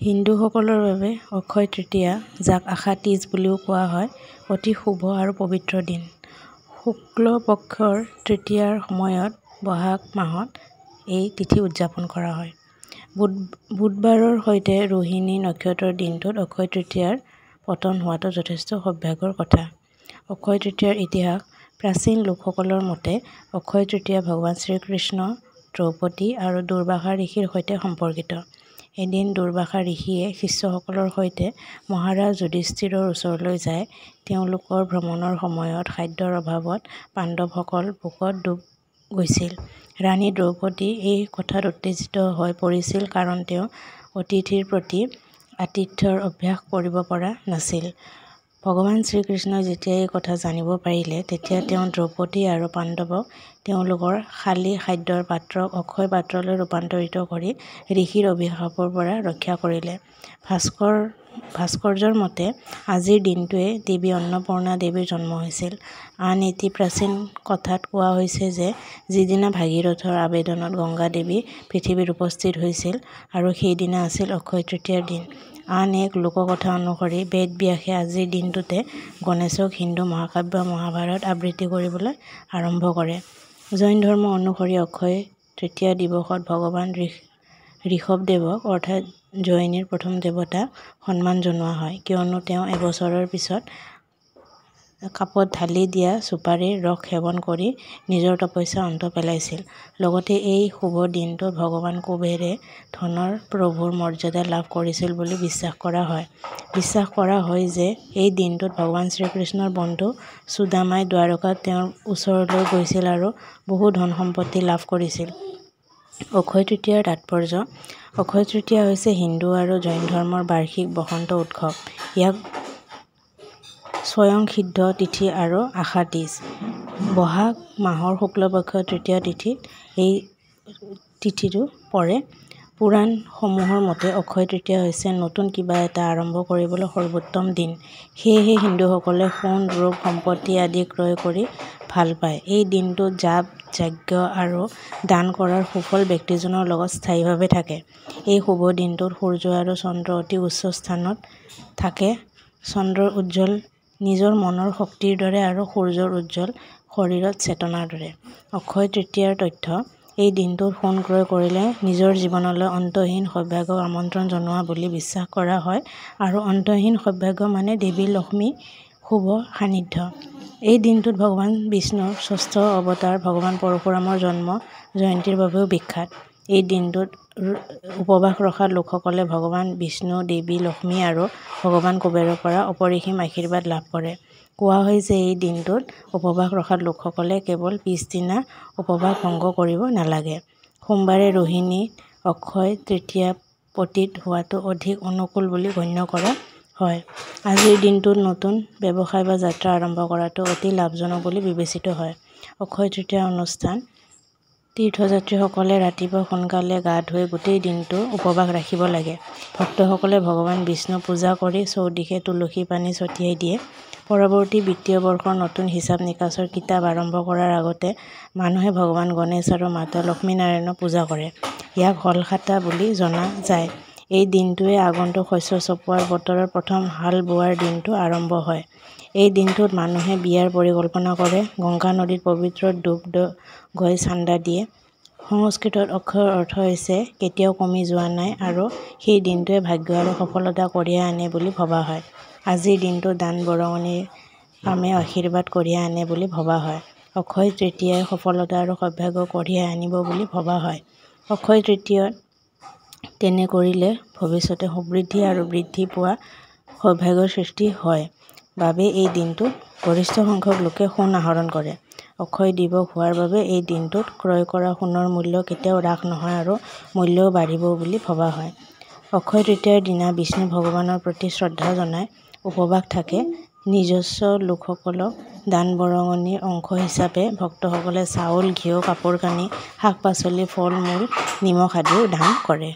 হিন্দুসকলৰ বাবে অক্ষয় তৃতীয়া, যাক আশা তীজ বুলিও কোৱা হয়, অতি শুভ আৰু পবিত্ৰ দিন। শুক্ল পক্ষৰ তৃতীয়াৰ সময়ত বহাগ মাহত এই তিথি উদযাপন কৰা হয়। বুধবাৰৰ সৈতে ৰোহিণী নক্ষত্ৰৰ দিনটোত অক্ষয় তৃতীয়াৰ পতন হোৱাটো যথেষ্ট সৌভাগ্যৰ কথা। অক্ষয় তৃতীয়াৰ ইতিহাস: প্ৰাচীন লোকসকলৰ মতে অক্ষয় তৃতীয়া ভগৱান শ্ৰীকৃষ্ণ, দ্ৰৌপদী আৰু দুৰ্বাসা ঋষিৰ সৈতে সম্পৰ্কিত। এদিন দুৰ্বাসা ঋষিয়ে শিষ্যসকলৰ সৈতে মহাৰাজ যুধিষ্ঠিৰৰ ওচৰলৈ যায়। তেওঁলোকৰ ভ্ৰমণৰ সময়ত খাদ্যৰ অভাৱত পাণ্ডৱসকল ভোকত ডুব গৈছিল। ৰাণী দ্ৰৌপদী এই কথাত উত্তেজিত হৈ পৰিছিল কাৰণ তেওঁ অতিথিৰ প্ৰতি আতিথ্যৰ অভ্যাস কৰিব পৰা নাছিল। ভগৱান শ্ৰীকৃষ্ণই যেতিয়া এই কথা জানিব পাৰিলে, তেতিয়া তেওঁ দ্ৰৌপদী আৰু পাণ্ডৱক তেওঁলোকৰ খালী খাদ্যৰ পাত্ৰক অক্ষয় পাত্ৰলৈ ৰূপান্তৰিত কৰি ঋষিৰ অভিশাপৰ পৰা ৰক্ষা কৰিলে। ভাস্কৰ্যৰ মতে আজিৰ দিনটোৱে দেৱী অন্নপূৰ্ণা দেৱীৰ জন্ম হৈছিল। আন এটি প্ৰাচীন কথাত কোৱা হৈছে যে যিদিনা ভাগীৰথৰ আবেদনত গংগা দেৱী পৃথিৱীত উপস্থিত হৈছিল আৰু সেইদিনা আছিল অক্ষয় তৃতীয়াৰ দিন। আন এক লোককথা অনুসৰি বেদব্যাসে আজিৰ দিনটোতে গণেশক হিন্দু মহাকাব্য মহাভাৰত আবৃত্তি কৰিবলৈ আৰম্ভ কৰে। জৈন ধৰ্ম অনুসৰি অক্ষয় তৃতীয়া দিৱসত ভগৱান ঋষভদেৱক অৰ্থাৎ জয়িনীৰ প্ৰথম দেৱতাক সন্মান জনোৱা হয়, কিয়নো তেওঁ এবছৰৰ পিছত কাপত ঢালি দিয়া চুপাৰীৰ ৰস সেৱন কৰি নিজৰ তপস্যাৰ অন্ত পেলাইছিল। লগতে এই শুভ দিনটোত ভগৱান কুবেৰে ধনৰ প্ৰভুৰ মৰ্যাদা লাভ কৰিছিল বুলি বিশ্বাস কৰা হয়। বিশ্বাস কৰা হয় যে এই দিনটোত ভগৱান শ্ৰীকৃষ্ণৰ বন্ধু সুদামাই দ্বাৰকাত তেওঁৰ ওচৰলৈ গৈছিল আৰু বহু ধন সম্পত্তি লাভ কৰিছিল। অক্ষয় তৃতীয়াৰ তাৎপৰ্য: অক্ষয় তৃতীয়া হৈছে হিন্দু আৰু জৈন ধৰ্মৰ বাৰ্ষিক বসন্ত উৎসৱ। ইয়াক স্বয়ংসিদ্ধ তিথি আৰু আশা তীজ। বহাগ মাহৰ শুক্লপক্ষৰ তৃতীয়া তিথিত এই তিথিটো পৰে। পুৰাণসমূহৰ মতে অক্ষয় তৃতীয়া হৈছে নতুন কিবা এটা আৰম্ভ কৰিবলৈ সৰ্বোত্তম দিন। সেয়েহে হিন্দুসকলে সোণ, ৰূপ, সম্পত্তি আদি ক্ৰয় কৰি ভাল পায়। এই দিনটোত জাপ, যজ্ঞ আৰু দান কৰাৰ সুফল ব্যক্তিজনৰ লগত স্থায়ীভাৱে থাকে। এই শুভ দিনটোত সূৰ্য আৰু চন্দ্ৰ অতি উচ্চ স্থানত থাকে। চন্দ্ৰৰ উজ্জ্বল নিজৰ মনৰ শক্তিৰ দৰে আৰু সূৰ্যৰ উজ্জ্বল শৰীৰত চেতনাৰ দৰে। অক্ষয় তৃতীয়াৰ তথ্য: এই দিনটোত সোণ ক্ৰয় কৰিলে নিজৰ জীৱনলৈ অন্তহীন সৌভাগ্যক আমন্ত্ৰণ জনোৱা বুলি বিশ্বাস কৰা হয় আৰু অন্তহীন সৌভাগ্য মানে দেৱী লক্ষ্মীৰ শুভ সান্নিধ্য। এই দিনটোত ভগৱান বিষ্ণুৰ ষষ্ঠ অৱতাৰ ভগৱান পৰশুৰামৰ জন্ম জয়ন্তীৰ বাবেও বিখ্যাত। এই দিনটোত উপবাস ৰখা লোকসকলে ভগৱান বিষ্ণু, দেৱী লক্ষ্মী আৰু ভগৱান কুবেৰৰ পৰা অপৰিসীম আশীৰ্বাদ লাভ কৰে। কোৱা হয় যে এই দিনটোত উপবাস ৰখা লোকসকলে কেৱল পিছদিনা উপবাস ভংগ কৰিব নালাগে। সোমবাৰে ৰোহিণীত অক্ষয় তৃতীয়া পতিত হোৱাটো অধিক অনুকূল বুলি গণ্য কৰা হয়। আজিৰ দিনটোত নতুন ব্যৱসায় বা যাত্ৰা আৰম্ভ কৰাটো অতি লাভজনক বুলি বিবেচিত হয়। অক্ষয় তৃতীয়া অনুষ্ঠান: তীৰ্থযাত্ৰীসকলে ৰাতিপুৱা সোনকালে গা ধুই গোটেই দিনটো উপবাস ৰাখিব লাগে। ভক্তসকলে ভগৱান বিষ্ণু পূজা কৰি চৌদিশে তুলসী পানী ছটিয়াই দিয়ে। পৰৱৰ্তী বিত্তীয় বৰ্ষৰ নতুন হিচাপ-নিকাচৰ কিতাপ আৰম্ভ কৰাৰ আগতে মানুহে ভগৱান গণেশ আৰু মাতা লক্ষ্মীনাৰায়ণক পূজা কৰে। ইয়াক হলখাতা বুলি জনা যায়। এই দিনটোৱে আগন্তুক শস্য চপোৱাৰ বতৰৰ প্ৰথম হাল বোৱাৰ দিনটো আৰম্ভ হয়। এই দিনটোত মানুহে বিয়াৰ পৰিকল্পনা কৰে, গংগা নদীত পবিত্ৰ ডুব গৈ চান্দা দিয়ে। সংস্কৃতত অক্ষয়ৰ অৰ্থ হৈছে কেতিয়াও কমি যোৱা নাই আৰু সেই দিনটোৱে ভাগ্য আৰু সফলতা কঢ়িয়াই আনে বুলি ভবা হয়। আজিৰ দিনটো দান-বৰঙণিৰ কামে আশীৰ্বাদ কঢ়িয়াই আনে বুলি ভবা হয়। অক্ষয় তৃতীয়াই সফলতা আৰু সৌভাগ্য কঢ়িয়াই আনিব বুলি ভবা হয়। অক্ষয় তৃতীয়ত তেনে কৰিলে ভৱিষ্যতে সমৃদ্ধি আৰু বৃদ্ধি পোৱা সৌভাগ্যৰ সৃষ্টি হয় বাবে এই দিনটোত গৰিষ্ঠ সংখ্যক লোকে সোণ আহৰণ কৰে। অক্ষয় দিৱস হোৱাৰ বাবে এই দিনটোত ক্ৰয় কৰা সোণৰ মূল্য কেতিয়াও হ্ৰাস নহয় আৰু মূল্যও বাঢ়িব বুলি ভবা হয়। অক্ষয় তৃতীয়াৰ দিনা বিষ্ণু ভগৱানৰ প্ৰতি শ্ৰদ্ধা জনাই উপবাস থাকে। নিজস্ব লোকসকলক দান-বৰঙণিৰ অংশ হিচাপে ভক্তসকলে চাউল, ঘিউ, কাপোৰ-কানি, শাক-পাচলি, ফল-মূল, নিমখ আদিও দান কৰে।